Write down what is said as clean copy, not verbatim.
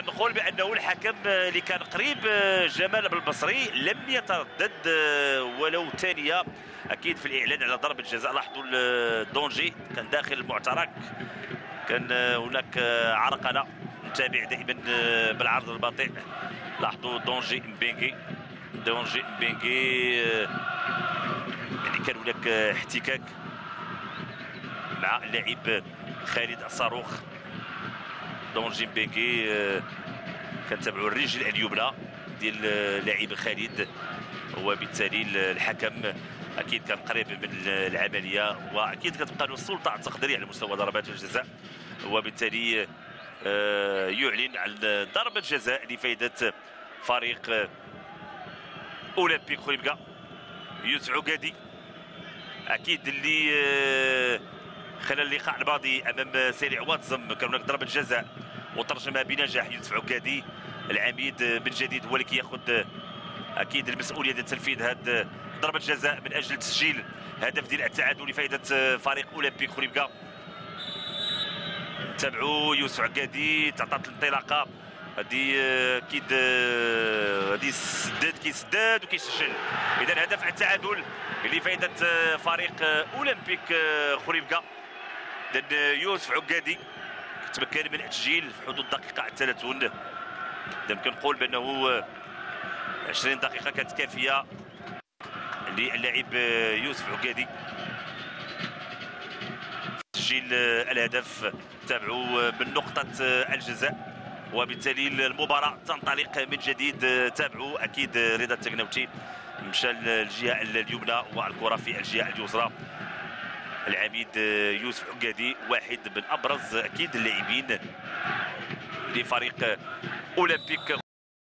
كنقول بانه الحكم اللي كان قريب جمال بالبصري لم يتردد ولو ثانيه اكيد في الاعلان على ضربه جزاء. لاحظوا الدونجي كان داخل المعترك، كان هناك عرقله، نتابع دائما بالعرض البطيء. لاحظوا دونجي مبينغي يعني كان هناك احتكاك مع اللاعب خالد الصاروخ. دونجي مبينغي كنتابعوا الرجل اليمنى ديال اللاعب خالد، وبالتالي الحكم اكيد كان قريب من العمليه، واكيد كتبقى له السلطه التقديريه على مستوى ضربات الجزاء، وبالتالي يعلن عن ضربه جزاء لفائده فريق اولمبيك خريبكا. يوسف عقادي اكيد اللي خلال اللقاء الماضي امام سيري واتزم كان هناك ضربه جزاء وترجمها بنجاح يوسف عقادي. العميد من جديد هو اللي كياخذ اكيد المسؤوليه ديال تنفيذ هذه ضربه الجزاء من اجل تسجيل هدف ديال التعادل لفائده فريق اولمبيك خريبكا. تابعوا يوسف عقادي، تعطات الانطلاقه هذه اكيد هذه كيسداد وكيسجل. اذا هدف التعادل لفائده فريق اولمبيك خريبكا. اذا يوسف عقادي تمكن من التسجيل في حدود الدقيقه 30. اذا كنقول بانه 20 دقيقه كانت كافيه للاعب يوسف عقادي تسجيل الهدف. تابعوا من نقطه الجزاء، وبالتالي المباراه تنطلق من جديد. تابعوا اكيد رضا التكناوتي مشى للجهه اليمنى والكره في الجهه اليسرى. العميد يوسف عقادي واحد من ابرز اكيد اللاعبين لفريق اولمبيك